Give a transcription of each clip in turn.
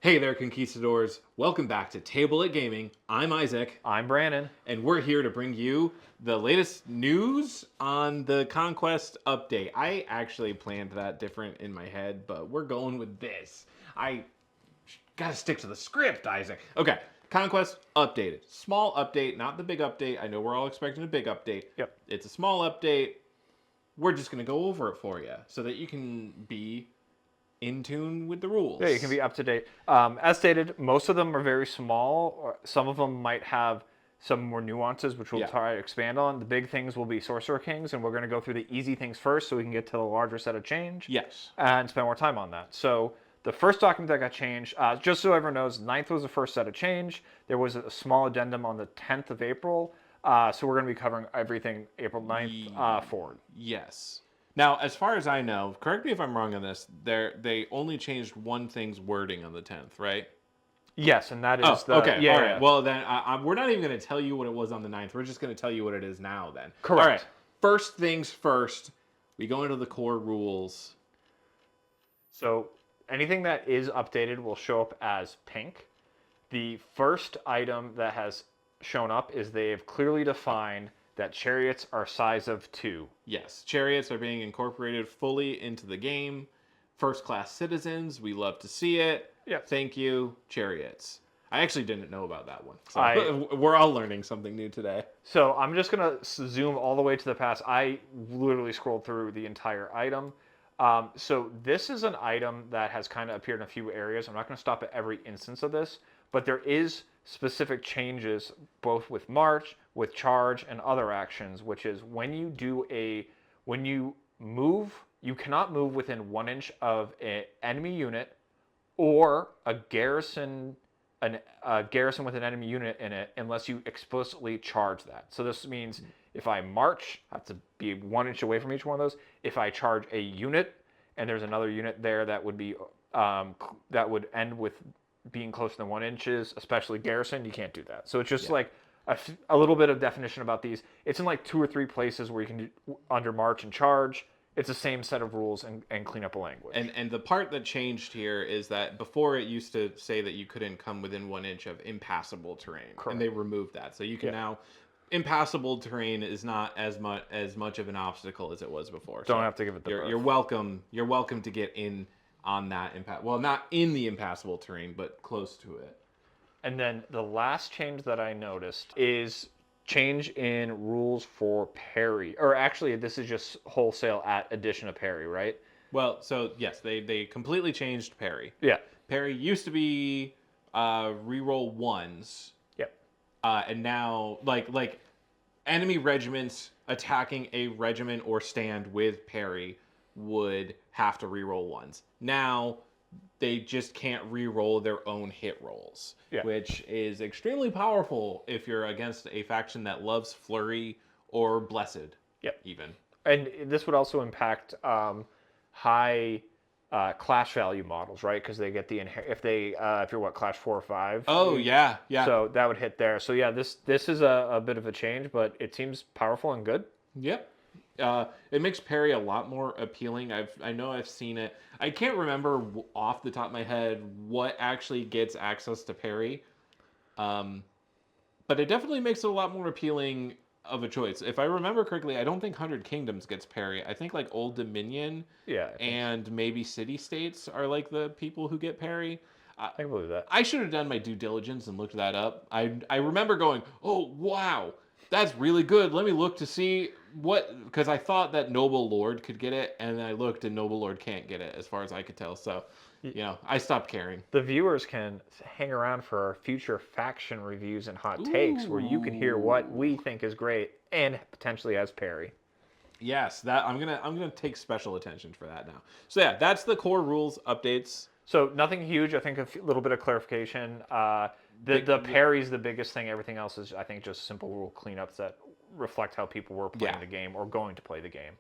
Hey there, Conquistadors. Welcome back to Table at Gaming. I'm Isaac, I'm Brandon. and we're here to bring you the latest news on the Conquest update. I actually planned that different in my head, but we're going with this. I gotta stick to the script, Isaac. Okay, Conquest updated. Small update, not the big update. I know we're all expecting a big update. Yep. It's a small update. We're just gonna go over it for you so that you can be in tune with the rules. Yeah, you can be up to date. As stated, most of them are very small. Or some of them might have some more nuances, which we'll try to expand on. The big things will be Sorcerer Kings, and we're going to go through the easy things first so we can get to the larger set of change. Yes. And spend more time on that. So the first document that got changed, just so everyone knows, 9th was the first set of change. There was a small addendum on the 10th of April. So we're going to be covering everything April 9th forward. Yes. Now, as far as I know, correct me if I'm wrong on this, they only changed one thing's wording on the 10th, right? Yes, and that is okay. Yeah, all right. yeah. Well, then we're not even going to tell you what it was on the 9th. We're just going to tell you what it is now then. Correct. All right. First things first, we go into the core rules. So anything that is updated will show up as pink. The first item that has shown up is they have clearly defined that chariots are size of 2. Yes, chariots are being incorporated fully into the game. First class citizens, we love to see it. Yep. Thank you, chariots. I actually didn't know about that one. So we're all learning something new today. So I'm just going to zoom all the way to the past. I literally scrolled through the entire item. So this is an item that has kind of appeared in a few areas. I'm not going to stop at every instance of this, but there is specific changes both with March, with Charge, and other actions, which is when you move, you cannot move within 1 inch of an enemy unit or a garrison with an enemy unit in it unless you explicitly charge that. So this means if I march, I have to be 1 inch away from each one of those. If I charge a unit and there's another unit there that would be that would end with being closer than 1 inches, especially garrison, you can't do that. So it's just like a little bit of definition about these. It's in like 2 or 3 places where you can do under march and charge. It's the same set of rules and clean up a language. And the part that changed here is that before it used to say that you couldn't come within 1 inch of impassable terrain. Correct. And they removed that. So you can now, impassable terrain is not as much of an obstacle as it was before. Don't have to give it the You're welcome to get in on that well, not in the impassable terrain, but close to it. And then the last change that I noticed is change in rules for parry. Or actually, this is just wholesale at addition of parry, right? Well, so yes, they completely changed parry. Yeah. Parry used to be reroll ones. Yep. And now like enemy regiments attacking a regiment or stand with parry would have to reroll ones. Now they just can't re-roll their own hit rolls, which is extremely powerful if you're against a faction that loves flurry or blessed. Yep. Even. And this would also impact high clash value models, right? Because they get the if you're clash 4 or 5. Oh yeah. So that would hit there. So yeah, this is a bit of a change, but it seems powerful and good. Yep. It makes parry a lot more appealing. I know I've seen it. I can't remember off the top of my head what actually gets access to parry, but it definitely makes it a lot more appealing of a choice. If I remember correctly, I don't think 100 Kingdoms gets parry. I think like Old Dominion and maybe City States are like the people who get parry. I can believe that. I should have done my due diligence and looked that up. I remember going, oh wow, that's really good. Let me look to see because I thought that Noble Lord could get it, and then I looked and Noble Lord can't get it as far as I could tell. So, I stopped caring. The viewers can hang around for our future faction reviews and hot takes where you can hear what we think is great and potentially has parry. Yes, that I'm gonna take special attention for that now. So yeah, that's the core rules updates. So nothing huge. I think a little bit of clarification. The parry's the biggest thing. Everything else is, I think, just simple rule cleanups that reflect how people were playing the game or going to play the game.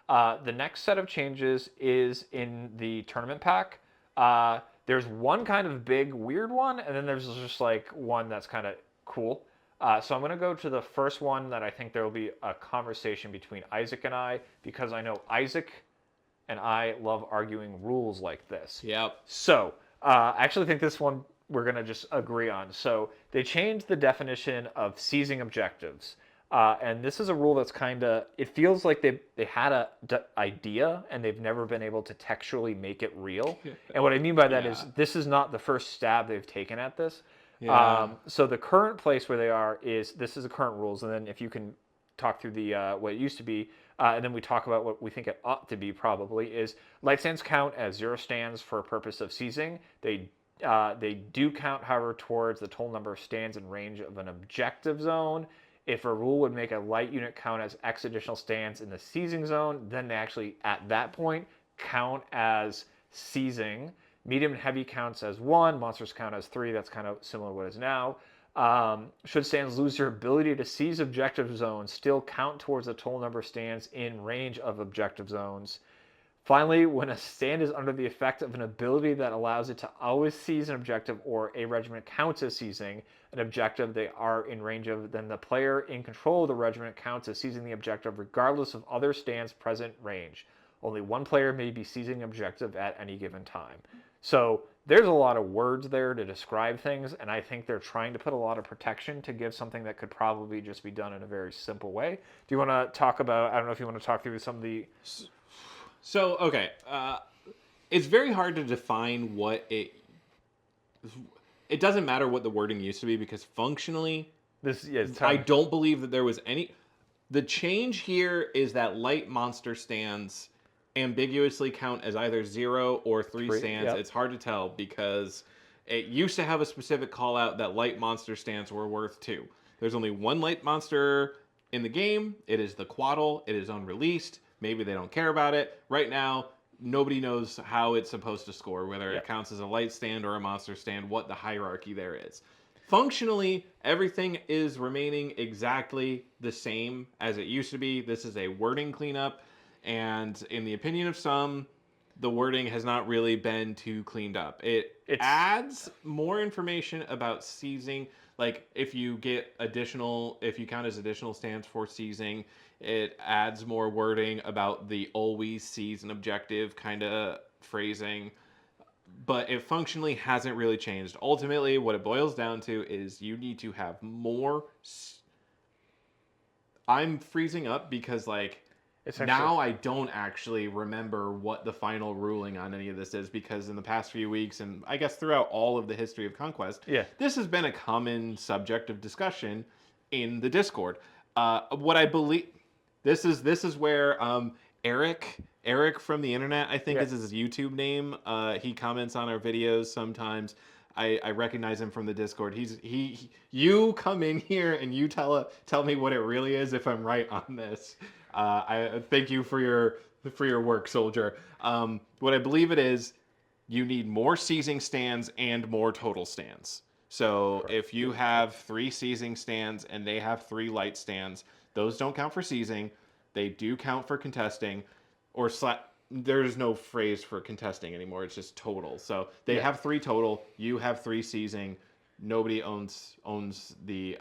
The next set of changes is in the tournament pack. There's one kind of big weird one, and then there's just like one that's kind of cool. So I'm going to go to the first one that I think there will be a conversation between Isaac and I, because I know Isaac and I love arguing rules like this. Yep. So I actually think this one we're going to just agree on. So they changed the definition of seizing objectives. And this is a rule that's kind of, it feels like they had a idea and they've never been able to textually make it real. And what I mean by that is Yeah. this is not the first stab they've taken at this. Yeah. So the current place where they are is, this is the current rules. And then if you can talk through the what it used to be, and then we talk about what we think it ought to be probably, is light stands count as 0 stands for a purpose of seizing. They do count, however, towards the total number of stands in range of an objective zone. If a rule would make a light unit count as X additional stands in the seizing zone, then they actually, at that point, count as seizing. Medium and heavy counts as 1, monsters count as 3. That's kind of similar to what it is now. Should stands lose their ability to seize objective zones, still count towards the total number of stands in range of objective zones. Finally, when a stand is under the effect of an ability that allows it to always seize an objective or a regiment counts as seizing an objective they are in range of, then the player in control of the regiment counts as seizing the objective regardless of other stands' present range. Only one player may be seizing an objective at any given time. So there's a lot of words there to describe things, and I think they're trying to put a lot of protection to give something that could probably just be done in a very simple way. Do you want to talk about, I don't know if you want to talk through some of the... So, okay, it's very hard to define what it. It doesn't matter what the wording used to be because functionally, I don't believe that there was any. The change here is that light monster stands ambiguously count as either 0 or 3 stands. Yep. It's hard to tell because it used to have a specific call out that light monster stands were worth 2. There's only one light monster in the game. It is the Quaddle. It is unreleased. Maybe they don't care about it. Right now, nobody knows how it's supposed to score, whether it counts as a light stand or a monster stand, what the hierarchy there is. Functionally, everything is remaining exactly the same as it used to be. This is a wording cleanup, and in the opinion of some, the wording has not really been too cleaned up. It adds more information about seizing. Like if you count as additional stands for seizing, it adds more wording about the always seize an objective kind of phrasing. But it functionally hasn't really changed. Ultimately, what it boils down to is you need to have more. I'm freezing up because now I don't actually remember what the final ruling on any of this is because in the past few weeks and I guess throughout all of the history of Conquest, this has been a common subject of discussion in the Discord. What I believe this is where Eric from the internet, I think is his YouTube name. He comments on our videos sometimes. I recognize him from the Discord. You come in here and you tell me what it really is if I'm right on this. I thank you for your work, soldier. What I believe it is, you need more seizing stands and more total stands. So if you have 3 seizing stands and they have 3 light stands, those don't count for seizing. They do count for contesting, there's no phrase for contesting anymore. It's just total. So they have 3 total. You have 3 seizing. Nobody owns the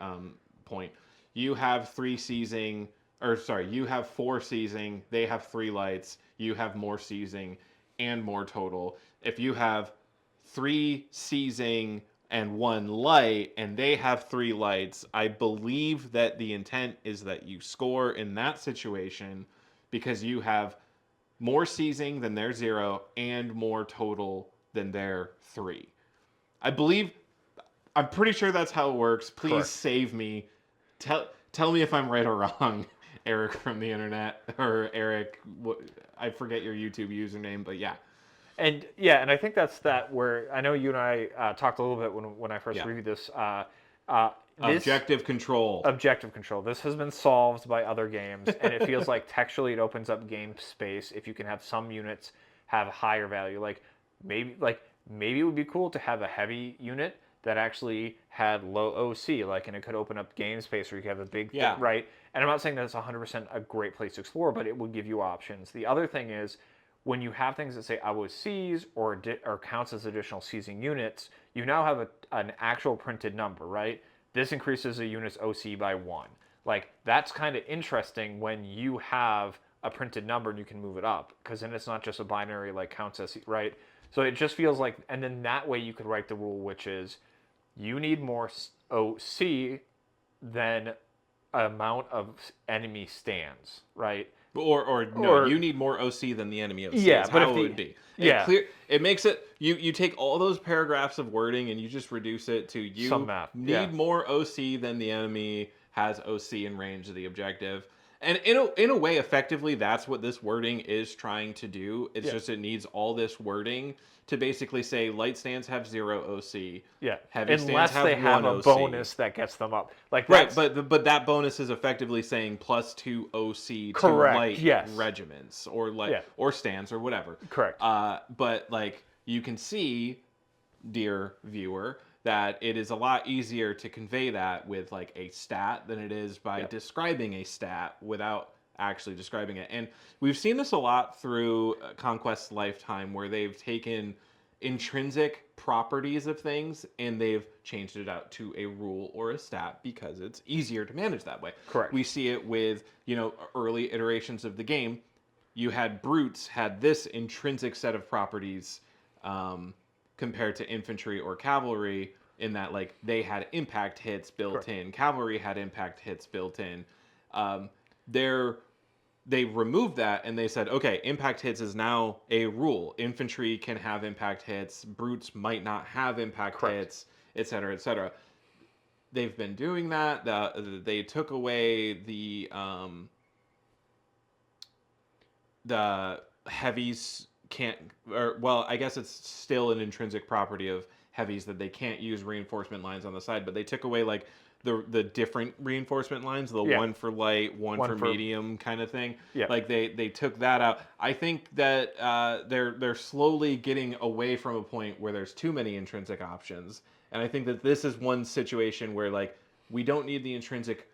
point. You have 3 seizing. You have 4 seizing. They have 3 lights. You have more seizing and more total. If you have 3 seizing and 1 light, and they have 3 lights, I believe that the intent is that you score in that situation because you have more seizing than their 0 and more total than their 3. I'm pretty sure that's how it works. Please save me. Tell me if I'm right or wrong, Eric from the internet, or Eric, I forget your YouTube username, but yeah. And I think that's where I know you and I talked a little bit when I first reviewed this. Objective control. Objective control. This has been solved by other games, and it feels like textually it opens up game space if you can have some units have higher value. Maybe it would be cool to have a heavy unit that actually had low OC, and it could open up game space where you have a big thing, right? And I'm not saying that it's 100% a great place to explore, but it would give you options. The other thing is, when you have things that say I was seize or counts as additional seizing units, you now have an actual printed number, right? This increases a unit's OC by 1. That's kind of interesting when you have a printed number and you can move it up, because then it's not just a binary counts as, right? So it just feels like, and then that way you could write the rule, which is you need more OC than amount of enemy stands, right? Or no, Or you need more OC than the enemy OC yeah, is but how if it would the be. yeah It makes it you take all those paragraphs of wording and you just reduce it to some you math, yeah, need more OC than the enemy has OC in range of the objective. And in a way, effectively, that's what this wording is trying to do. It's yeah, just it needs all this wording to basically say light stands have 0 OC, yeah. heavy stands Unless they have have 1 a OC. bonus that gets them up, like Right, that's but that bonus is effectively saying +2 OC to correct. light Yes, regiments or yeah, or stands or whatever. correct. But like you can see, dear viewer, that it is a lot easier to convey that with like a stat than it is by Yeah, describing a stat without actually describing it. And we've seen this a lot through Conquest's lifetime where they've taken intrinsic properties of things and they've changed it out to a rule or a stat because it's easier to manage that way. correct. We see it with, early iterations of the game. You had brutes had this intrinsic set of properties compared to infantry or cavalry in that like they had impact hits built Correct. in, cavalry had impact hits built in. Um, they're they removed that and they said, okay, impact hits is now a rule. Infantry can have impact hits, brutes might not have impact Correct. hits, et cetera, et cetera. They've been doing that. They took away the heavies can't, or well, I guess it's still an intrinsic property of heavies that they can't use reinforcement lines on the side, but they took away like the different reinforcement lines, the Yeah. one for light, one One for for- medium kind of thing. Yeah. Like they took that out. I think that they're slowly getting away from a point where there's too many intrinsic options, and I think that this is one situation where like we don't need the intrinsic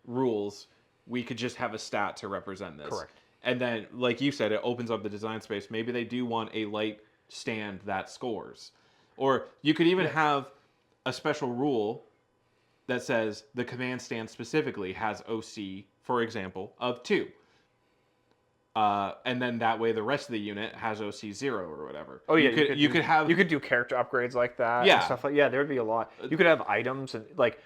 rules. We could just have a stat to represent this. Correct. And then, like you said, it opens up the design space. Maybe they do want a light stand that scores. Or you could even have a special rule that says the command stand specifically has OC, for example, of 2. And then that way the rest of the unit has OC 0 or whatever. Oh yeah, you could have you could do character upgrades like that Yeah. and stuff like there would be a lot. You could have items and like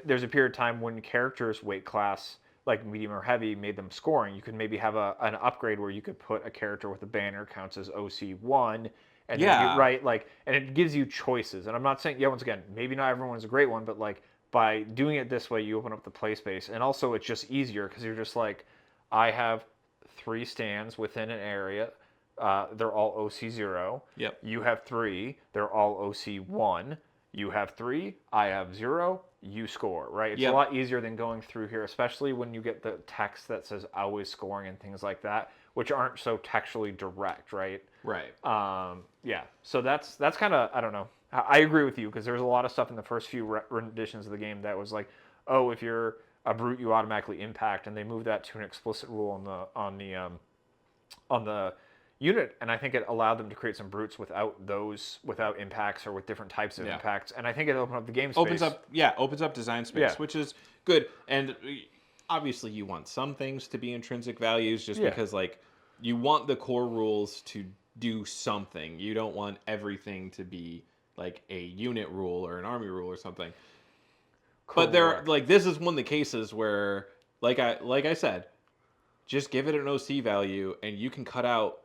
there's a period of time when characters weight class like medium or heavy made them scoring. You could maybe have an upgrade where you could put a character with a banner counts as OC1 and then Yeah. right like and it gives you choices. And I'm not saying once again, maybe not everyone's a great one, but like by doing it this way you open up the play space and also it's just easier because you're just like I have 3 stands within an area. They're all OC0. Yep. You have 3. They're all OC1. You have 3. I have 0. You score, right? It's Yep. a lot easier than going through here, especially when you get the text that says always scoring and things like that, which aren't so textually direct, right? Right. Yeah. So that's kind of I don't know. I agree with you because there's a lot of stuff in the first few renditions of the game that was like, oh, if you're a brute, you automatically impact, and they moved that to an explicit rule on the unit, and I think it allowed them to create some brutes without impacts or with different types of impacts, and I think it opened up the game space. Opens up design space, Yeah. which is good. And obviously you want some things to be intrinsic values just because like you want the core rules to do something. You don't want everything to be like a unit rule or an army rule or something. But Correct. like this is one of the cases where like I said, just give it an OC value and you can cut out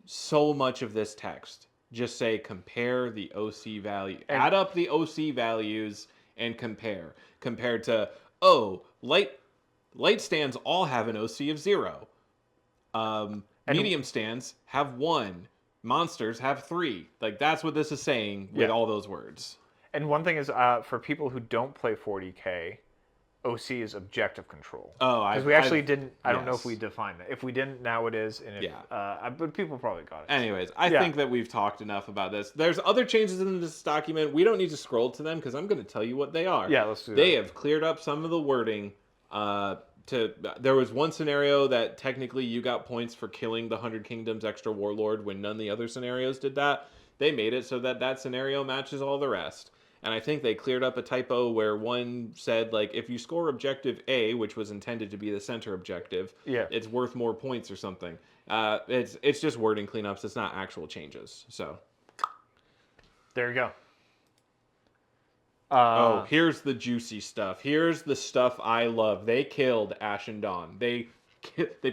so much of this text. Just say compare the OC value. Add up the OC values and compare. Compared to light stands all have an OC of 0. Medium stands have 1. Monsters have 3. Like that's what this is saying with all those words. And one thing is, for people who don't play 40K, OC is objective control. Oh, because we actually didn't. I don't know if yes. we defined that. If we didn't, now it is. And if, but people probably got it. Anyways, I think that we've talked enough about this. There's other changes in this document. We don't need to scroll to them because I'm going to tell you what they are. Yeah, let's do that. They have cleared up some of the wording. There was one scenario that technically you got points for killing the 100 Kingdoms extra warlord when none of the other scenarios did that. They made it so that scenario matches all the rest. And I think they cleared up a typo where one said, like, if you score objective A, which was intended to be the center objective, it's worth more points or something. It's just wording cleanups. It's not actual changes. So There you go. Oh, here's the juicy stuff. Here's the stuff I love. They killed Ashen Dawn. They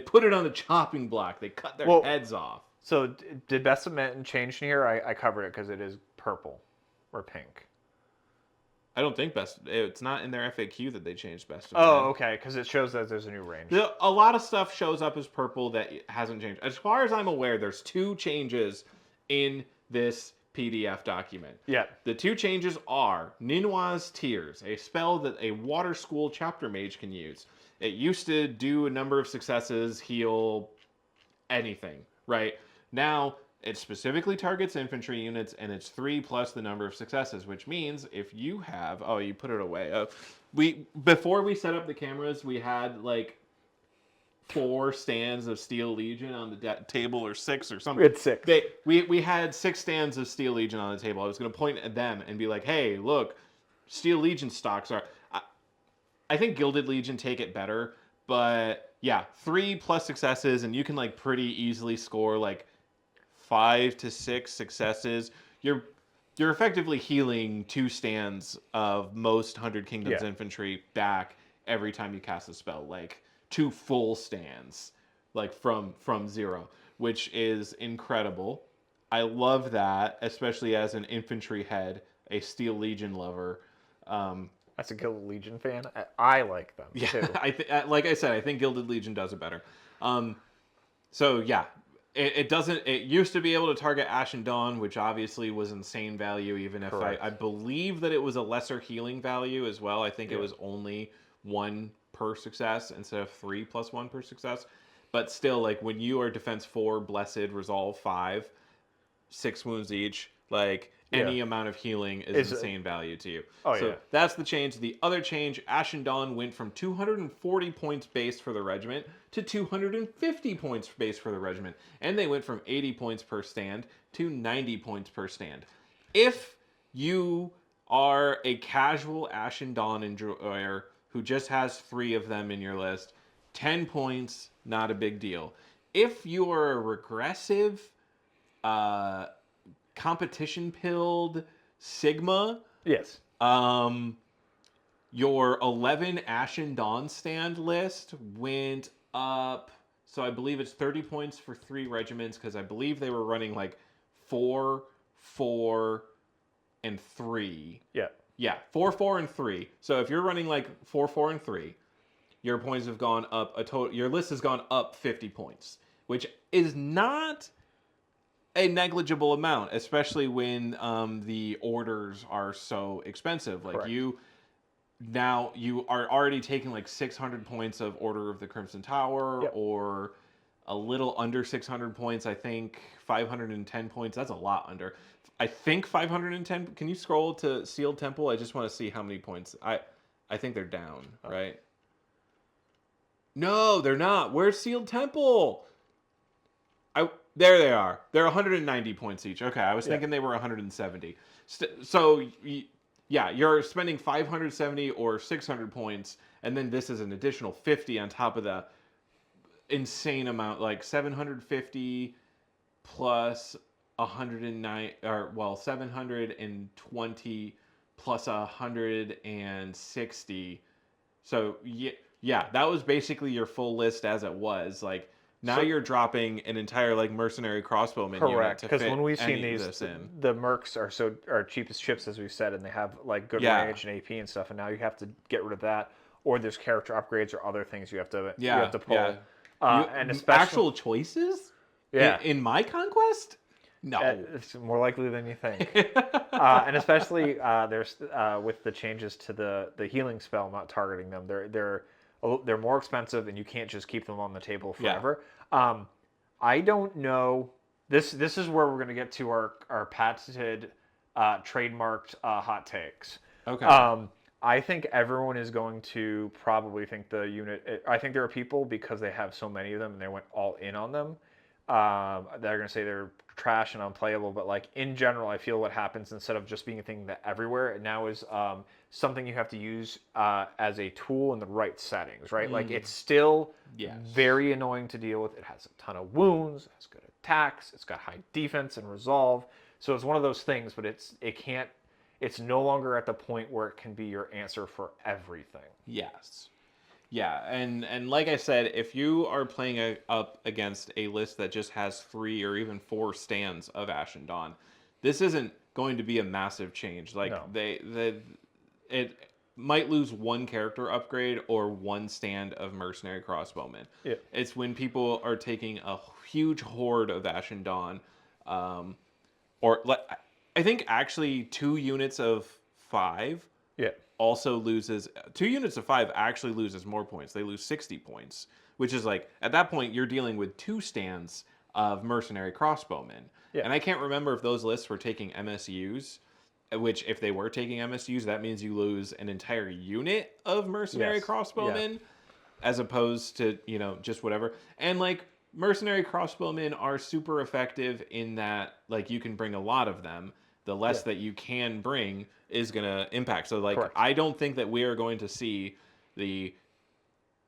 put it on the chopping block. They cut their Well, heads off. so did Best of Mitten change in here? I covered it because it is purple or pink. I don't think best. It's not in their FAQ that they changed best of Oh, men. okay, because it shows that there's a new range. A lot of stuff shows up as purple that hasn't changed. As far as I'm aware, there's 2 changes in this PDF document. Yeah. The 2 changes are Ninwa's Tears, a spell that a water school chapter mage can use. It used to do a number of successes, heal anything, right? Now, it specifically targets infantry units, and it's 3 plus the number of successes, which means if you have... Oh, you put it away. Before we set up the cameras, we had, like, 4 stands of Steel Legion on the table, or 6 or something. We had 6. We had 6 stands of Steel Legion on the table. I was going to point at them and be like, hey, look, Steel Legion stocks are... I think Gilded Legion take it better, but yeah, 3 plus successes, and you can, like, pretty easily score, like, 5 to 6 successes. You're effectively healing 2 stands of most 100 Kingdoms infantry back every time you cast a spell, like 2 full stands, like from 0, which is incredible. I love that, especially as an infantry head, a Steel Legion lover. That's a Gilded Legion fan. I like them too. Like I said, I think Gilded Legion does it better. So yeah, it doesn't. It used to be able to target Ashen Dawn, which obviously was insane value. Even if I believe that it was a lesser healing value as well. I think it was only 1 per success instead of 3 plus 1 per success. But still, like, when you are defense 4, blessed, resolve 5, 6 wounds each, like, any amount of healing is insane value to you. So that's the change. The other change, Ashen Dawn went from 240 points base for the regiment to 250 points base for the regiment. And they went from 80 points per stand to 90 points per stand. If you are a casual Ashen Dawn enjoyer who just has 3 of them in your list, 10 points, not a big deal. If you are a regressive, competition pilled Sigma, Yes. Your 11 Ashen Dawn stand list went up. So I believe it's 30 points for 3 regiments, because I believe they were running like 4, 4, and 3. Yeah. Yeah, 4, 4, and 3. So if you're running like 4, 4, and 3, your points have gone up a total. Your list has gone up 50 points, which is not a negligible amount, especially when the orders are so expensive. Like you are already taking like 600 points of Order of the Crimson Tower, or a little under 600 points. I think 510 points. That's a lot under. I think 510. Can you scroll to Sealed Temple? I just want to see how many points. I think they're down, right? No, they're not. Where's Sealed Temple? There they are. They're 190 points each. Okay, I was thinking they were 170. So, yeah, you're spending 570 or 600 points, and then this is an additional 50 on top of the insane amount, like 750 plus 109, or, well, 720 plus 160. So, yeah, that was basically your full list as it was. Like, now you're dropping an entire, like, mercenary crossbowman unit to fit when we've seen any of these, this in. the mercs are cheapest ships, as we've said, and they have like good range and AP and stuff. And now you have to get rid of that, or there's character upgrades or other things you have to pull. Yeah. And especially actual choices? Yeah. In my Conquest? No. It's more likely than you think. And especially there's with the changes to the healing spell not targeting them, they're more expensive, and you can't just keep them on the table forever. I don't know. This is where we're going to get to our patented, trademarked hot takes. Okay. I think everyone is going to probably think the unit. I think there are people, because they have so many of them and they went all in on them, they're going to say they're trash and unplayable. But like in general, I feel what happens, instead of just being a thing that everywhere, it now is something you have to use as a tool in the right settings, right? Like it's still very annoying to deal with. It has a ton of wounds, it has good attacks, it's got high defense and resolve. So it's one of those things, but it's no longer at the point where it can be your answer for everything. Yes. Yeah, and like I said, if you are playing up against a list that just has 3 or even 4 stands of Ashen Dawn, this isn't going to be a massive change. Like No. it might lose 1 character upgrade or 1 stand of Mercenary Crossbowmen. Yeah. It's when people are taking a huge horde of Ashen Dawn, um, or I think actually 2 units of 5 Yeah. also loses 2 units of 5 actually loses more points. They lose 60 points, which is like at that point you're dealing with 2 stands of mercenary crossbowmen. Yeah. And I can't remember if those lists were taking MSUs, which if they were taking MSUs, that means you lose an entire unit of mercenary Yes. crossbowmen Yeah. as opposed to, just whatever. And like mercenary crossbowmen are super effective in that like you can bring a lot of them. The less Yeah. that you can bring is going to impact. So like Correct. I don't think that we are going to see the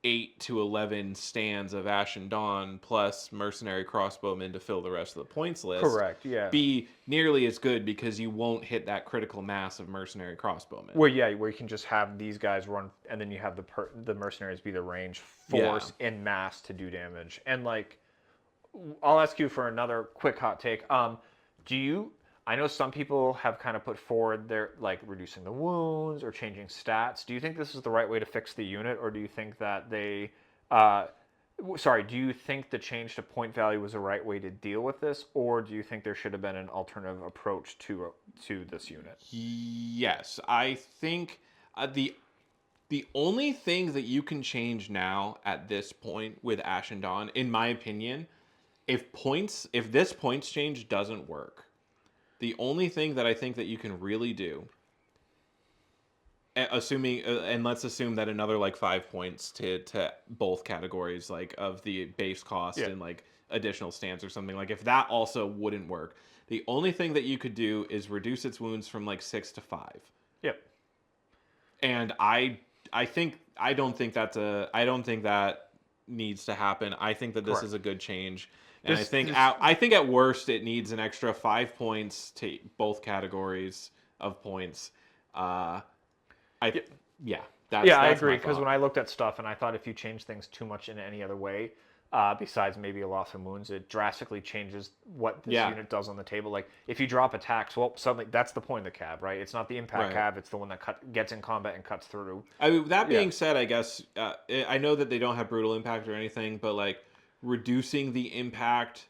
8 to 11 stands of Ashen Dawn plus mercenary crossbowmen to fill the rest of the points list Correct. Yeah. be nearly as good because you won't hit that critical mass of mercenary crossbowmen. Where you can just have these guys run, and then you have the mercenaries be the range force in mass to do damage. And like, I'll ask you for another quick hot take. Do you? I know some people have kind of put forward their like reducing the wounds or changing stats. Do you think this is the right way to fix the unit, or do you think that do you think the change to point value was the right way to deal with this, or do you think there should have been an alternative approach to this unit? Yes, I think the only thing that you can change now at this point with Ashen Dawn, in my opinion, if this points change doesn't work, the only thing that I think that you can really do, assuming and let's assume that another like 5 points to both categories like of the base cost and like additional stands or something, like if that also wouldn't work, the only thing that you could do is reduce its wounds from like 6 to 5. Yep. And I don't think that needs to happen. I think that this Correct. is a good change. And This- I think at worst it needs an extra 5 points to both categories of points. That's I my agree, because thought. when I looked at stuff and I thought if you change things too much in any other way, besides maybe a loss of wounds, it drastically changes what this unit does on the table. Like if you drop attacks, well, suddenly that's the point of the cab, right? It's not the impact cab; it's the one that gets in combat and cuts through. I mean, that being said, I guess I know that they don't have brutal impact or anything, but like reducing the impact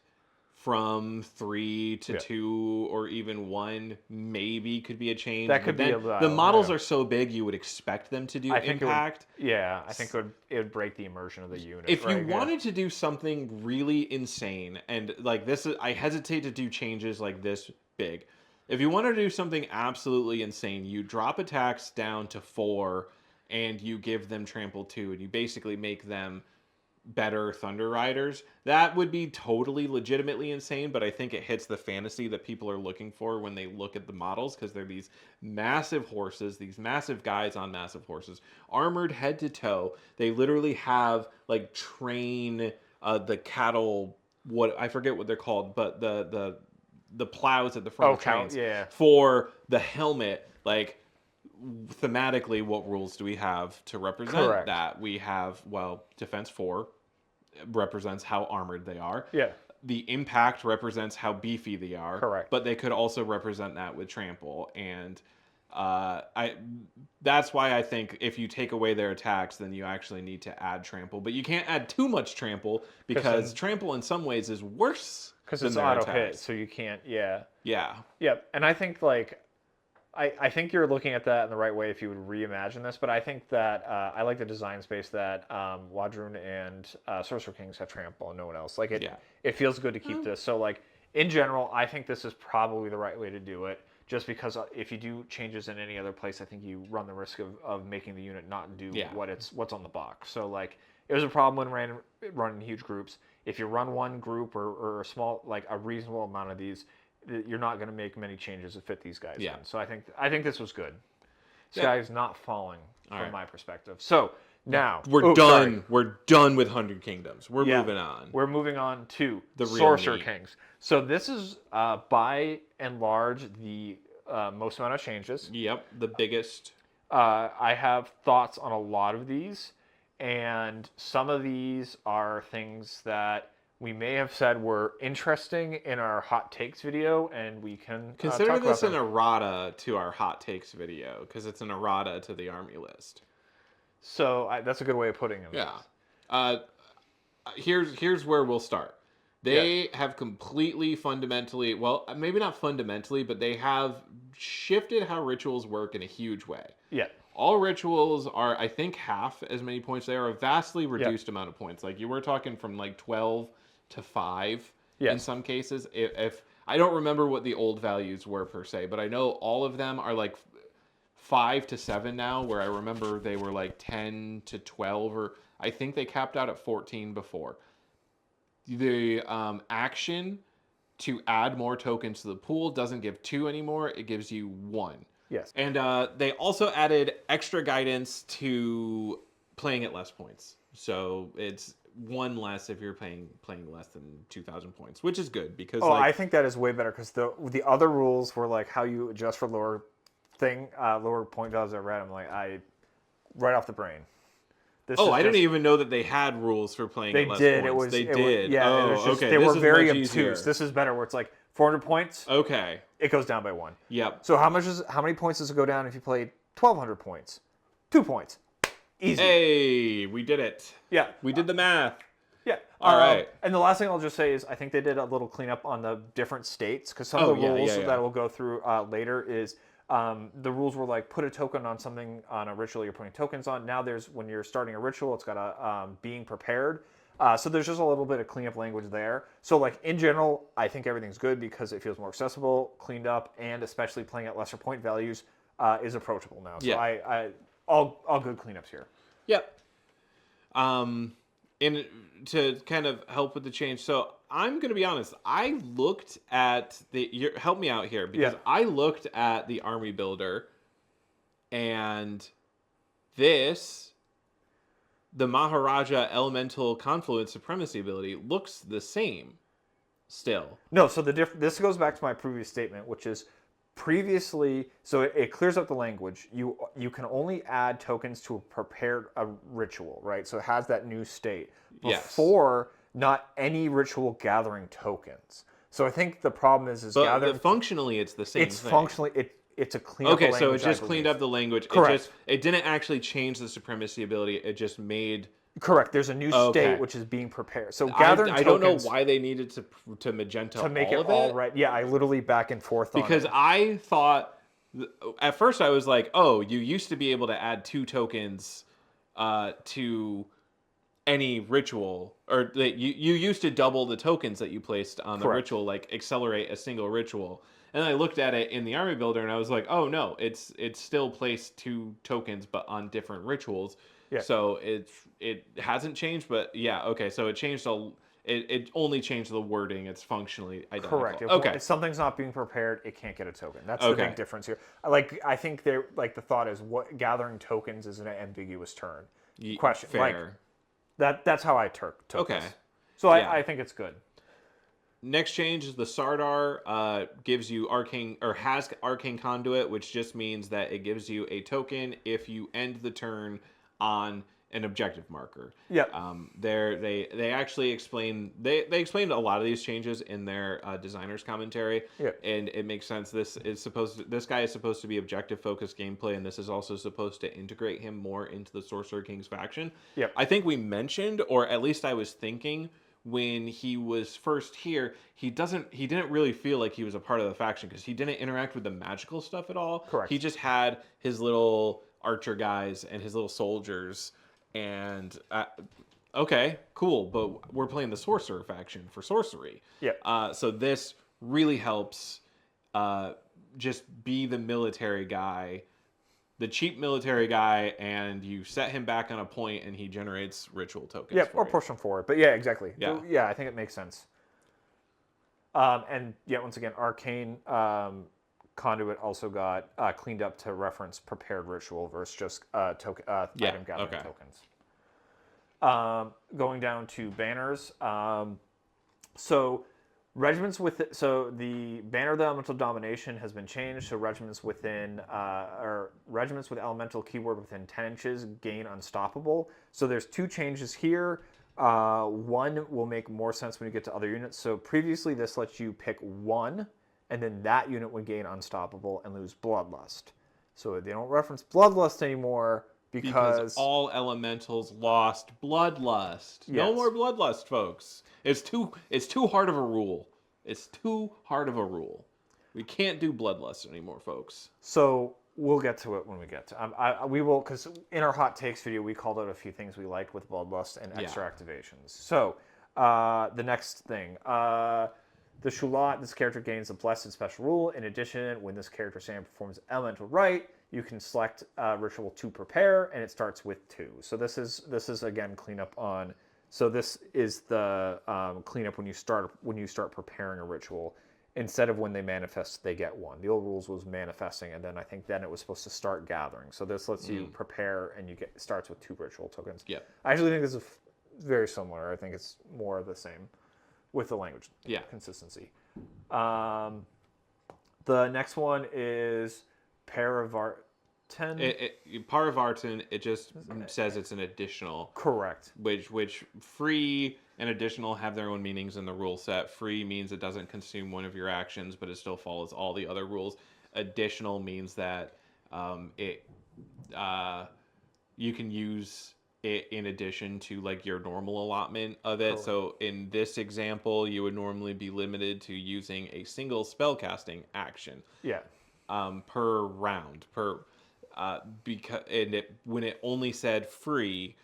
from 3 to 2 or even 1 maybe could be a change. That could but be then the models are so big you would expect them to do impact. I think it would break the immersion of the unit. If you wanted to do something really insane, and like this is, I hesitate to do changes like this big. If you want to do something absolutely insane, you drop attacks down to 4 and you give them trample 2 and you basically make them better Thunder Riders. That would be totally legitimately insane, but I think it hits the fantasy that people are looking for when they look at the models, because they're these massive horses, these massive guys on massive horses, armored head to toe. They literally have like the cattle, what I forget what they're called, but the plows at the front of trains for the helmet. Like thematically, what rules do we have to represent that? We have, well, defense 4 represents how armored they are. Yeah. The impact represents how beefy they are. Correct. But they could also represent that with trample. And that's why I think if you take away their attacks, then you actually need to add trample. But you can't add too much trample, because trample in some ways is worse because it's auto hit, so you can't. Yeah. And I think like I think you're looking at that in the right way if you would reimagine this, but I think that I like the design space that Wadrun and Sorcerer Kings have trample and no one else. Like it feels good to keep this. So like in general, I think this is probably the right way to do it. Just because if you do changes in any other place, I think you run the risk of making the unit not do what's on the box. So like it was a problem when running huge groups. If you run one group or a small, like a reasonable amount of these, you're not going to make many changes to fit these guys in. So I think this was good. Sky is not falling from my perspective. So Now We're done. Sorry. We're done with 100 Kingdoms. We're Yeah. moving on. We're moving on to The real Sorcerer meat. Kings. So this is by and large the most amount of changes. Yep, the biggest. I have thoughts on a lot of these, and some of these are things that we may have said were interesting in our hot takes video, and we can Consider talk this about an them. errata to our hot takes video because it's an errata to the army list. So that's a good way of putting them. Yeah. Uh, here's where we'll start. They have completely fundamentally, well, maybe not fundamentally, but they have shifted how rituals work in a huge way. Yeah. All rituals are, I think, half as many points. They are a vastly reduced amount of points. Like you were talking from like 12 to 5 in Yes. some cases. If I don't remember what the old values were per se, but I know all of them are like 5 to 7 now, where I remember they were like 10 to 12, or I think they capped out at 14 before. The action to add more tokens to the pool doesn't give 2 anymore, it gives you 1. Yes. And they also added extra guidance to playing at less points. So it's 1 less if you're playing less than 2,000 points, which is good because I think that is way better because the other rules were like how you adjust for lower point values. I read. I'm like right off the brain. This I didn't even know that they had rules for playing at less points. They did. Yeah, it was just, okay. They were is very much obtuse. easier. This is better where it's like 400 points. Okay. It goes down by 1. Yep. So how many points does it go down if you played 1,200 points? 2 points. Easy. Hey, we did it. Yeah. We did the math. Yeah. All right. And the last thing I'll just say is I think they did a little cleanup on the different states because some of the rules that we'll go through later is the rules were like put a token on something on a ritual you're putting tokens on. Now there's when you're starting a ritual, it's got a being prepared. So there's just a little bit of cleanup language there. So like in general, I think everything's good because it feels more accessible, cleaned up, and especially playing at lesser point values is approachable now. So I all good cleanups here. Yep. And to kind of help with the change, so I'm going to be honest. I looked at help me out here because I looked at the army builder, and the Maharaja Elemental Confluence Supremacy ability looks the same still. No, so this goes back to my previous statement, which is previously, so it clears up the language. You can only add tokens to a ritual, right? So it has that new state. Before, not any ritual gathering tokens. So I think the problem is gathering. Functionally, it's the same. It's functionally it's a cleanup. Okay, so it just cleaned up the language. Correct. It didn't actually change the supremacy ability. It just made. Correct. There's a new state which is being prepared. So gathering I tokens. don't know why they needed to magenta to make all it of all right. Yeah, I literally back and forth on because it. I thought at first I was like, oh, you used to be able to add 2 tokens to any ritual, or that you used to double the tokens that you placed on the ritual, like accelerate a single ritual. And I looked at it in the army builder and I was like, oh no, it's still placed 2 tokens but on different rituals. Yeah. So it hasn't changed, but yeah, okay. So it changed it only changed the wording. It's functionally identical. Correct. If something's not being prepared, it can't get a token. That's the big difference here. I think the thought is what gathering tokens is an ambiguous term. Question. Fair. That's how I took this. So I think it's good. Next change is the Sardar gives you has Arcane Conduit, which just means that it gives you a token if you end the turn on an objective marker. Yeah. They actually explain they explained a lot of these changes in their designer's commentary. Yeah. And it makes sense. This guy is supposed to be objective focused gameplay, and this is also supposed to integrate him more into the Sorcerer King's faction. Yeah. I think we mentioned, or at least I was thinking when he was first here, he didn't really feel like he was a part of the faction because he didn't interact with the magical stuff at all. Correct. He just had his little archer guys and his little soldiers. And okay, cool, but we're playing the sorcerer faction for sorcery. Yeah. So this really helps just be the military guy, the cheap military guy, and you set him back on a point, and he generates ritual tokens. Yeah, or push him forward. But yeah, exactly. Yeah, yeah, I think it makes sense. And yeah, once again, Arcane Conduit also got cleaned up to reference prepared ritual versus just item gathering tokens. Going down to banners. So regiments with so the banner of the elemental domination has been changed. So regiments within or regiments with elemental keyword within 10 inches gain unstoppable. So there's two changes here. One will make more sense when you get to other units. So previously this lets you pick one, and then that unit would gain unstoppable and lose bloodlust. So they don't reference bloodlust anymore because all elementals lost bloodlust. No yes. more bloodlust, folks. It's too hard of a rule. It's too hard of a rule. We can't do bloodlust anymore, folks. So we'll get to it when we get to. We will, because in our hot takes video we called out a few things we liked with bloodlust and extra activations. So the next thing, the Shulat. This character gains a blessed special rule. In addition, when this character stand performs elemental rite, you can select ritual to prepare, and it starts with 2. So this is again cleanup on. So this is the cleanup when you start preparing a ritual. Instead of when they manifest, they get 1. The old rules was manifesting, and then I think then it was supposed to start gathering. So this lets you prepare, and starts with 2 ritual tokens. Yeah. I actually think this is very similar. I think it's more of the same with the language consistency. The next one is Paravartan. Paravartan, it just says it's an additional. Correct. Which free and additional have their own meanings in the rule set. Free means it doesn't consume one of your actions, but it still follows all the other rules. Additional means that you can use it in addition to like your normal allotment of it. Correct. So in this example, you would normally be limited to using a single spellcasting action. Yeah. Per round because when it only said free.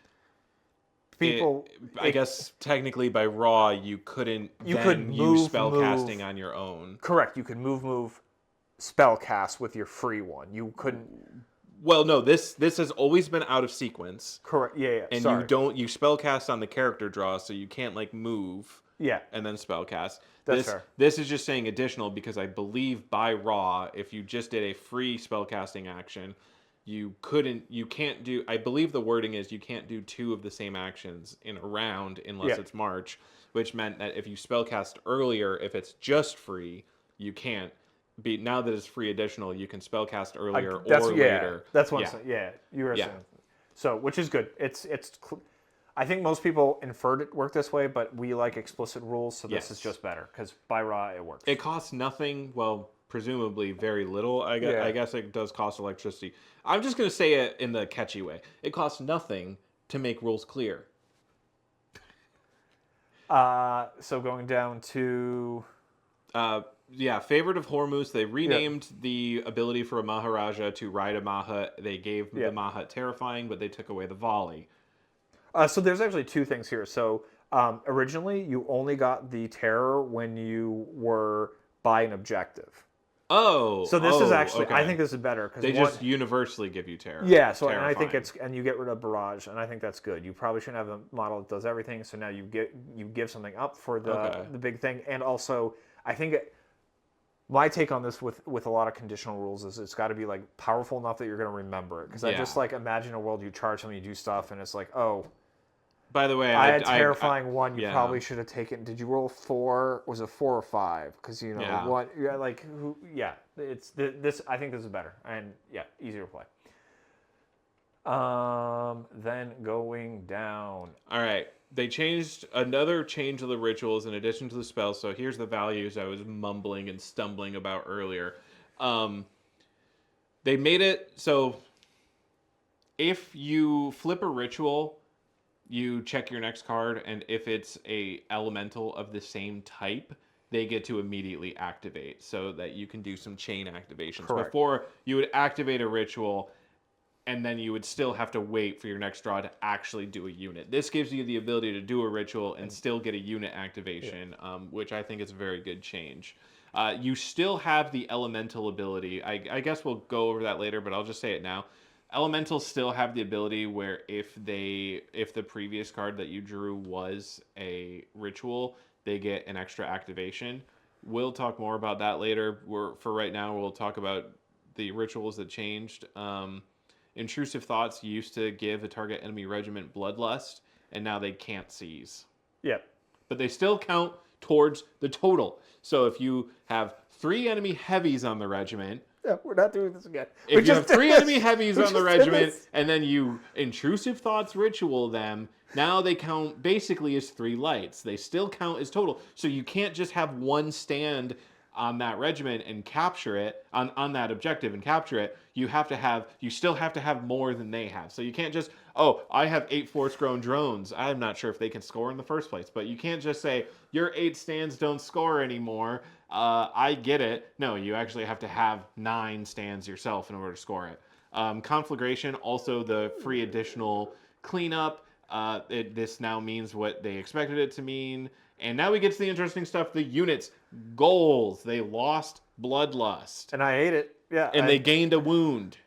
I guess technically by raw you couldn't use spellcasting on your own. Correct. You could move spellcast with your free one. You couldn't. Well, no. This has always been out of sequence. Correct. Yeah. And sorry. you spellcast on the character draw, so you can't like move. Yeah. And then spellcast. That's fair. This is just saying additional because I believe by raw, if you just did a free spellcasting action, you can't do. I believe the wording is you can't do 2 of the same actions in a round unless it's March, which meant that if you spellcast earlier, if it's just free, you can't. Now that it's free additional, you can spellcast earlier or later. That's what I'm saying. Yeah, you were saying. So, which is good. I think most people inferred it worked this way, but we like explicit rules, so this is just better because by raw it works. It costs nothing. Well, presumably very little. I guess it does cost electricity. I'm just gonna say it in the catchy way. It costs nothing to make rules clear. So going down to. Favorite of Hormuz, they renamed the ability for a Maharaja to ride a Maha. They gave the Maha Terrifying, but they took away the volley. So there's actually 2 things here. So originally, you only got the Terror when you were by an objective. Oh. So this is actually, okay. I think this is better. Cause they just universally give you Terror. Yeah, so and I think and you get rid of Barrage, and I think that's good. You probably shouldn't have a model that does everything, so now you give something up for the big thing. And also, I think my take on this with a lot of conditional rules is it's got to be like powerful enough that you're going to remember it. Because I just like imagine a world you charge something, you do stuff, and it's like, oh. By the way, I had Terrifying 1. You probably should have taken. Did you roll 4? Was it 4 or 5? Because what? Yeah, like it's this. I think this is better and easier to play. Then going down. All right. They changed another change of the rituals in addition to the spells. So here's the values I was mumbling and stumbling about earlier. They made it so if you flip a ritual, you check your next card, and if it's a elemental of the same type, they get to immediately activate so that you can do some chain activations. Correct. Before, you would activate a ritual, and then you would still have to wait for your next draw to actually do a unit. This gives you the ability to do a ritual and still get a unit activation, which I think is a very good change. You still have the elemental ability. I guess we'll go over that later, but I'll just say it now. Elementals still have the ability where if the previous card that you drew was a ritual, they get an extra activation. We'll talk more about that later. For right now, we'll talk about the rituals that changed. Intrusive Thoughts used to give a target enemy regiment bloodlust. and now they can't seize. Yep. But they still count towards the total. So if you have 3 enemy heavies on the regiment, Yeah, we're not doing this again. if you have 3 enemy heavies We on the just did regiment, this. and then you intrusive thoughts ritual them, now they count basically as 3 lights. They still count as total. So you can't just have one stand on that regiment and capture it on that objective and capture it. You still have to have more than they have. So you can't just, oh, I have 8 force grown drones. I'm not sure if they can score in the first place, but you can't just say your 8 stands don't score anymore. I get it. No, you actually have to have 9 stands yourself in order to score it. Conflagration, also the free additional cleanup. This now means what they expected it to mean. And now we get to the interesting stuff. The units, goals. They lost bloodlust. And I ate it. Yeah. And they gained a wound.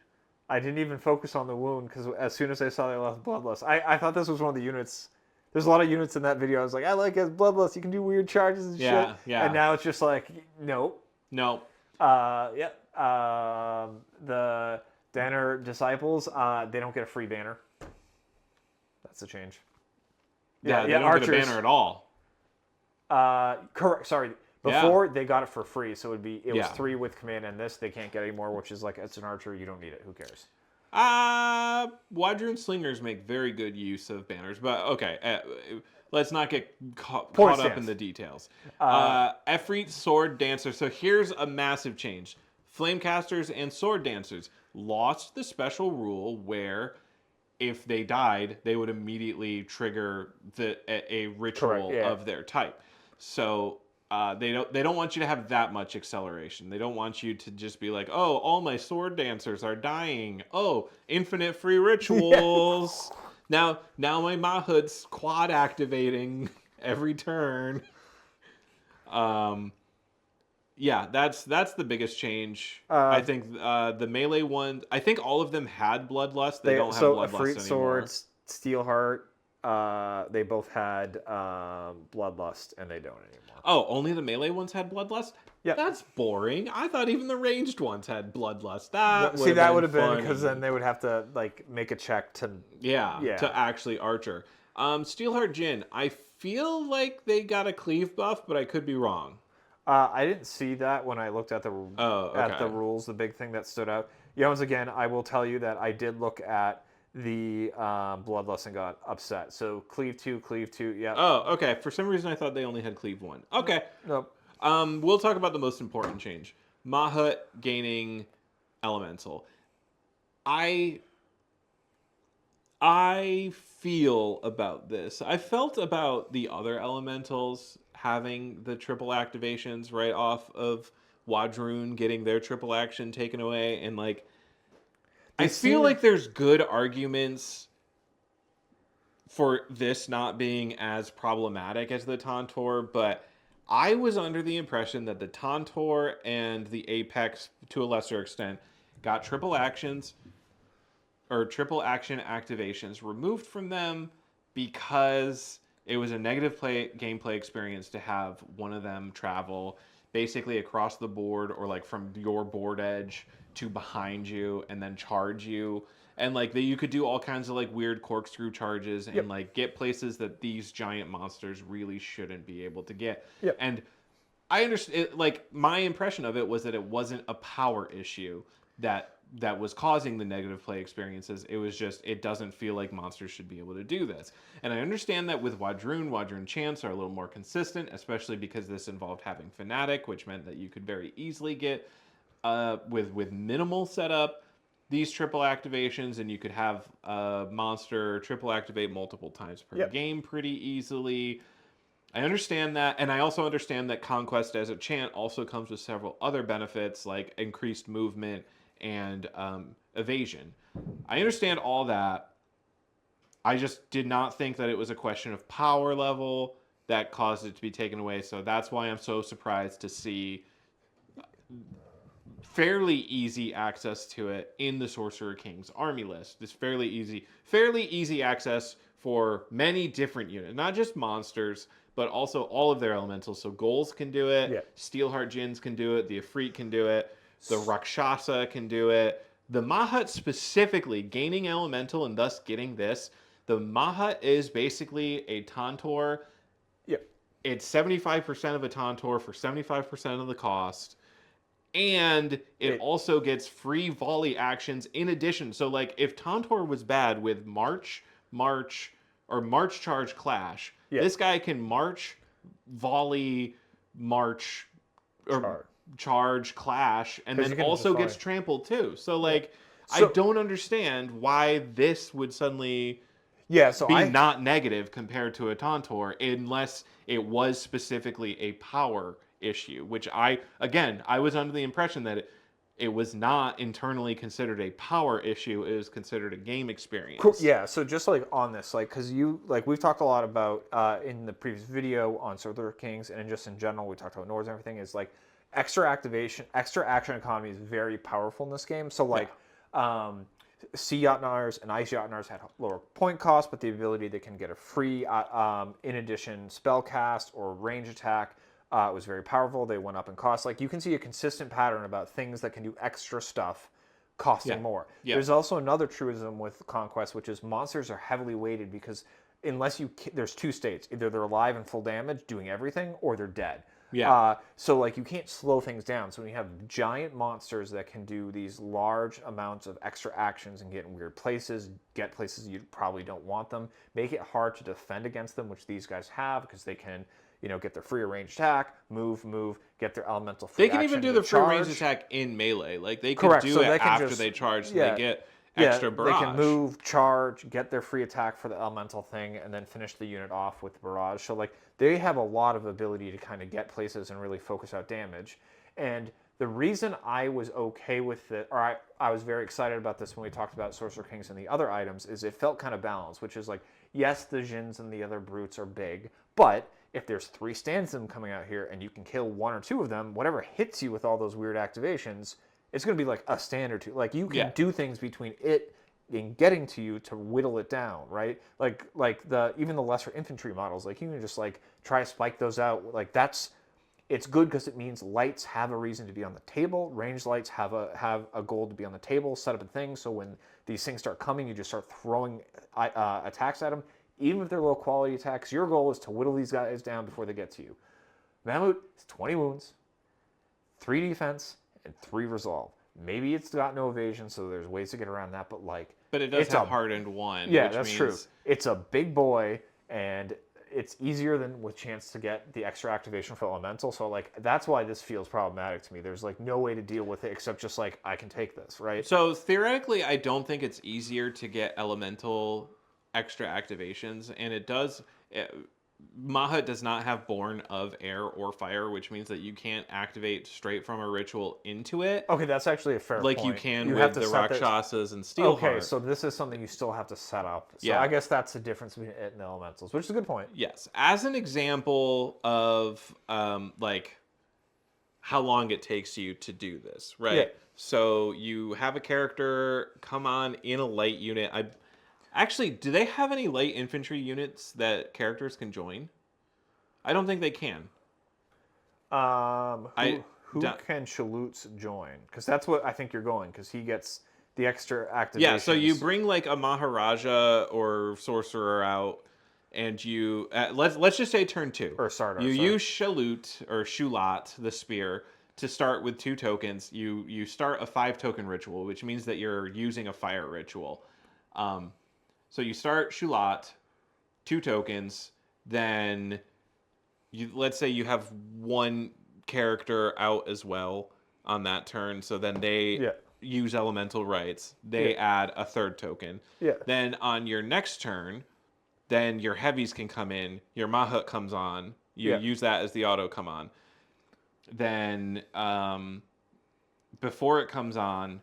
I didn't even focus on the wound because as soon as I saw they lost bloodlust, I thought this was one of the units. There's a lot of units in that video. I was like, I like his bloodlust. You can do weird charges and shit. Yeah. And now it's just like, nope. No. Yeah. The Banner Disciples, they don't get a free banner. That's a change. Yeah, they don't get a banner at all. Correct. Sorry. Before they got it for free, so it was 3 with command, and this they can't get anymore, which is like it's an archer, you don't need it. Who cares? Wadroon slingers make very good use of banners, but okay, let's not get caught up in the details. Efreet sword dancer. So here's a massive change. Flamecasters and sword dancers lost the special rule where if they died, they would immediately trigger a ritual of their type. So they don't want you to have that much acceleration. They don't want you to just be like, oh, all my sword dancers are dying. Oh, infinite free rituals. Now my Mahut's quad activating every turn. Yeah, that's the biggest change. I think the melee one. I think all of them had bloodlust. They don't have bloodlust anymore. Swords, Steelheart. They both had bloodlust, and they don't anymore. Oh, only the melee ones had bloodlust? Yeah. That's boring. I thought even the ranged ones had bloodlust. That would have been because then they would have to like make a check to to actually archer. Steelheart Jin. I feel like they got a cleave buff, but I could be wrong. I didn't see that when I looked at the rules. The big thing that stood out. Once again, I will tell you that I did look at the bloodlust and got upset. So cleave 2, yeah. Oh, okay. For some reason, I thought they only had cleave 1. Okay. Nope. We'll talk about the most important change. Mahut gaining elemental. I feel about this. I felt about the other elementals having the triple activations right off of Wadroon getting their triple action taken away, and like I feel like there's good arguments for this not being as problematic as the Tantor, but I was under the impression that the Tantor and the Apex, to a lesser extent, got triple actions or triple action activations removed from them because it was a negative gameplay experience to have one of them travel basically across the board or like from your board edge to behind you and then charge you. And like you could do all kinds of like weird corkscrew charges and like get places that these giant monsters really shouldn't be able to get. And I understand, like my impression of it was that it wasn't a power issue that was causing the negative play experiences. It was just, it doesn't feel like monsters should be able to do this. And I understand that with Wadroon chants are a little more consistent, especially because this involved having Fnatic, which meant that you could very easily get with minimal setup these triple activations, and you could have a monster triple activate multiple times per game pretty easily. I understand that, and I also understand that Conquest as a chant also comes with several other benefits like increased movement and evasion. I understand all that. I just did not think that it was a question of power level that caused it to be taken away, so that's why I'm so surprised to see fairly easy access to it in the Sorcerer King's army list. This fairly easy access for many different units, not just monsters, but also all of their elementals. So Ghouls can do it, Steelheart Djinns can do it, the Efreet can do it, the Rakshasa can do it. The Mahut specifically, gaining elemental and thus getting this, the The Maha is basically a Tantor. Yeah. It's 75% of a Tantor for 75% of the cost. And it also gets free volley actions in addition. So, like, if Tantor was bad with March Charge Clash, this guy can March, volley, March, or charge Clash, and then also gets trampled too. So, like, I don't understand why this would suddenly be not negative compared to a Tantor unless it was specifically a power issue, which I was under the impression that it was not internally considered a power issue. It was considered a game experience. Cool. Yeah, so just like on this, like, because we've talked a lot about in the previous video on Sorcerer Kings, and just in general, we talked about Nords and everything, is like extra activation, extra action economy is very powerful in this game. So like Sea Jotnars and Ice Jotnars had lower point cost, but the ability they can get a free, in addition, spell cast or range attack was very powerful. They went up in cost. Like, you can see a consistent pattern about things that can do extra stuff costing more. There's also another truism with Conquest, which is monsters are heavily weighted because there's two states. Either they're alive and full damage, doing everything, or they're dead. So like you can't slow things down. So when you have giant monsters that can do these large amounts of extra actions and get in weird places, get places you probably don't want them, make it hard to defend against them, which these guys have because they can, get their free range attack, move, get their elemental free action. They can even do the free range attack in melee. Like they could do it after they charge, so they get extra barrage. They can move, charge, get their free attack for the elemental thing, and then finish the unit off with the barrage. So like they have a lot of ability to kind of get places and really focus out damage. And the reason I was okay with it, or I was very excited about this when we talked about Sorcerer Kings and the other items, is it felt kind of balanced, which is like, yes, the Djinns and the other brutes are big, but if there's 3 stands of them coming out here and you can kill 1 or 2 of them, whatever hits you with all those weird activations, it's going to be like a stand or 2. Like you can do things between it and getting to you to whittle it down, right? Like even the lesser infantry models, like you can just like try to spike those out. Like it's good because it means lights have a reason to be on the table. Ranged lights have a goal to be on the table, set up a thing. So when these things start coming, you just start throwing attacks at them. Even if they're low quality attacks, your goal is to whittle these guys down before they get to you. Mammut is 20 wounds, 3 defense, and 3 resolve. Maybe it's got no evasion, so there's ways to get around that, but it does have hardened 1. Yeah, that's true. It's a big boy, and it's easier than with chance to get the extra activation for elemental. So like that's why this feels problematic to me. There's like no way to deal with it except just like I can take this, right? So theoretically, I don't think it's easier to get elemental extra activations, and it does. Maha does not have Born of Air or Fire, which means that you can't activate straight from a ritual into it. Okay, that's actually a fair point. Like you can with the Rakshasas and Steelheart. Okay, so this is something you still have to set up. So I guess that's the difference between it and the elementals, which is a good point. Yes. As an example of like how long it takes you to do this, right? Yeah. So you have a character come on in a light unit. Actually, do they have any light infantry units that characters can join? I don't think they can. Who can Shalutz join? Because that's what I think you're going, because he gets the extra activations. Yeah, so you bring like a Maharaja or Sorcerer out, and you... let's just say turn 2. Or Sardar. You use Shalut, or Shulat, the spear, to start with 2 tokens. You start a 5-token ritual, which means that you're using a fire ritual. So you start Shulat, 2 tokens, then let's say you have 1 character out as well on that turn, so then they use elemental rights. They add a 3rd token. Then on your next turn, then your heavies can come in, your Mahut comes on, you use that as the auto come on. Then before it comes on,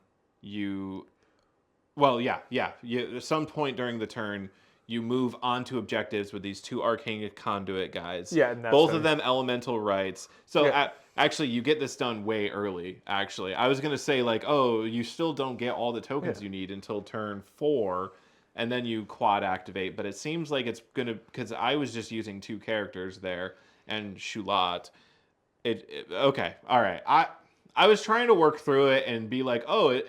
at some point during the turn, you move onto objectives with these 2 Arcane Conduit guys. Yeah, and both of them elemental rights. So actually, you get this done way early, actually. I was going to say, like, oh, you still don't get all the tokens you need until turn 4, and then you quad activate. But it seems like it's going to... Because I was just using 2 characters there, and Shulat. Okay, all right. I was trying to work through it and be like, oh,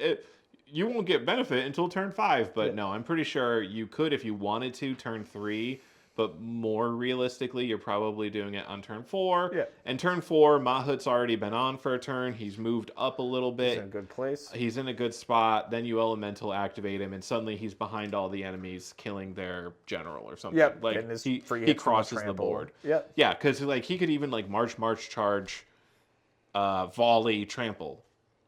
you won't get benefit until turn 5. But Yeah. no, I'm pretty sure you could if you wanted to turn 3. But more realistically, you're probably doing it on turn 4. Yeah. And turn 4, Mahut's already been on for a turn. He's moved up a little He's in a bit. good place. He's in a good spot. Then you elemental activate him, and suddenly he's behind all the enemies, killing their general or something. Yep. Like Getting his he free he hits from crosses the trample. board. Yep. Yeah, because like he could even like march charge, volley trample,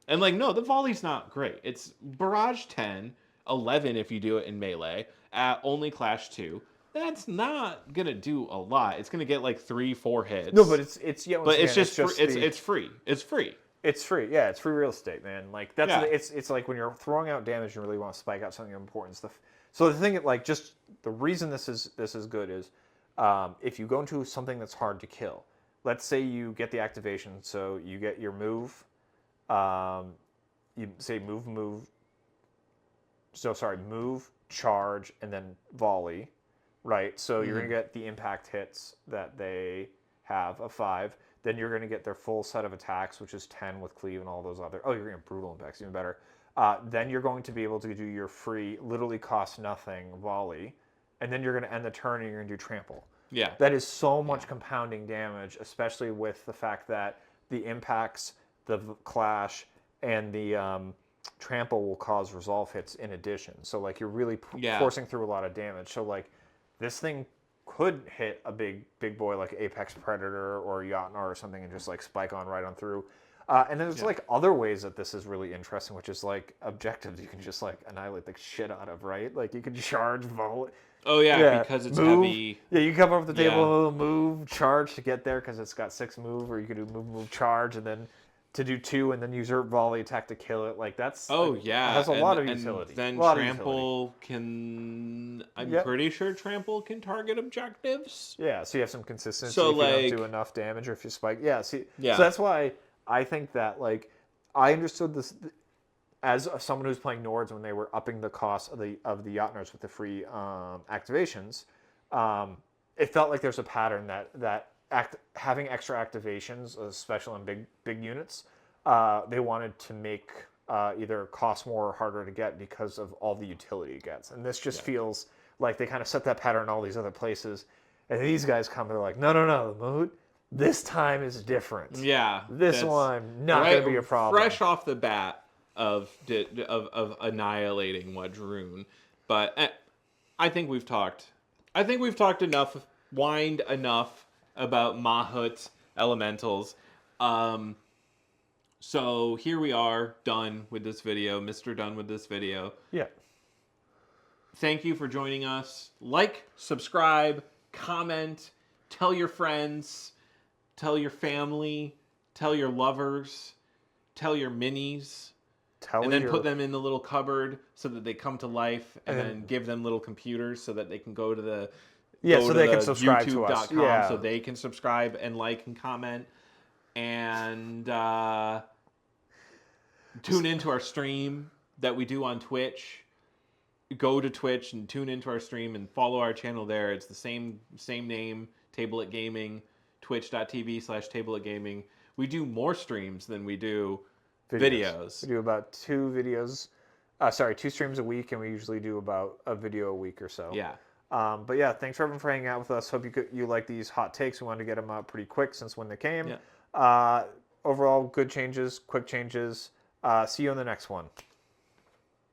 and like no, the volley's not great. It's barrage 10, 11 if you do it in melee at only clash 2. That's not gonna do a lot. It's gonna get like 3-4 hits. No, but it's yeah. but it's again, just it's free. It's free. It's free. Yeah, it's free real estate, man. Like that's Yeah. it's like when you're throwing out damage, you really want to spike out something important stuff. So the thing, like, just the reason this is good is if you go into something that's hard to kill. Let's say you get the activation, so you get your move. You say move. So sorry, move, charge, and then volley, right? So you're gonna get the impact hits that they have of 5. Then you're going to get their full set of attacks, which is 10 with cleave and all those other. Oh, you're going to get brutal impacts, even better. Then you're going to be able to do your free, literally cost nothing volley, and then you're going to end the turn and you're going to do trample. Yeah. That is so much compounding damage, especially with the fact that the impacts, the clash, and the trample will cause resolve hits in addition. So like you're really forcing through a lot of damage. So like this thing could hit a big boy like Apex Predator or Jotnar or something and just like spike on right on through. And then there's like other ways that this is really interesting, which is like objectives you can just like annihilate the shit out of, right? Like you can charge, volley. Oh yeah, because it's move. heavy. Yeah, you come over the table, move, charge to get there because it's got 6 move, or you could do move, charge, and then to do 2, and then usurp volley attack to kill it. Like that's it has a lot of utility. Then trample can. I'm pretty sure trample can target objectives. Yeah, so you have some consistency. So if like, you don't do enough damage, or if you spike. Yeah, see. Yeah. So that's why I think that like I understood this as someone who's playing Nords when they were upping the cost of the Jotnars with the free activations. It felt like there's a pattern that having extra activations, especially in big units, they wanted to make either cost more or harder to get because of all the utility it gets. And this just feels like they kind of set that pattern in all these other places. And these guys come, they're like, no, Moot, this time is different. Yeah. This one, not going to be a problem. Fresh off the bat of annihilating Wadroon. But I think we've talked enough, whined enough about Mahut elementals. So here we are, done with this video. Mr. Done with this video. Yeah. Thank you for joining us. Like, subscribe, comment, tell your friends, tell your family, tell your lovers, tell your minis. And then put them in the little cupboard so that they come to life, and then give them little computers so that they can go to the so they can subscribe to us. Yeah. So they can subscribe and like and comment, and tune into our stream that we do on Twitch. Go to Twitch and tune into our stream and follow our channel there. It's the same name, Table at Gaming, twitch.tv/tableatgaming. We do more streams than we do videos. We do about 2 videos. 2 streams a week, and we usually do about a video a week or so. Yeah. But yeah, thanks everyone for hanging out with us. Hope you like these hot takes. We wanted to get them out pretty quick since when they came. Yeah. Overall, good changes, quick changes. See you on the next one.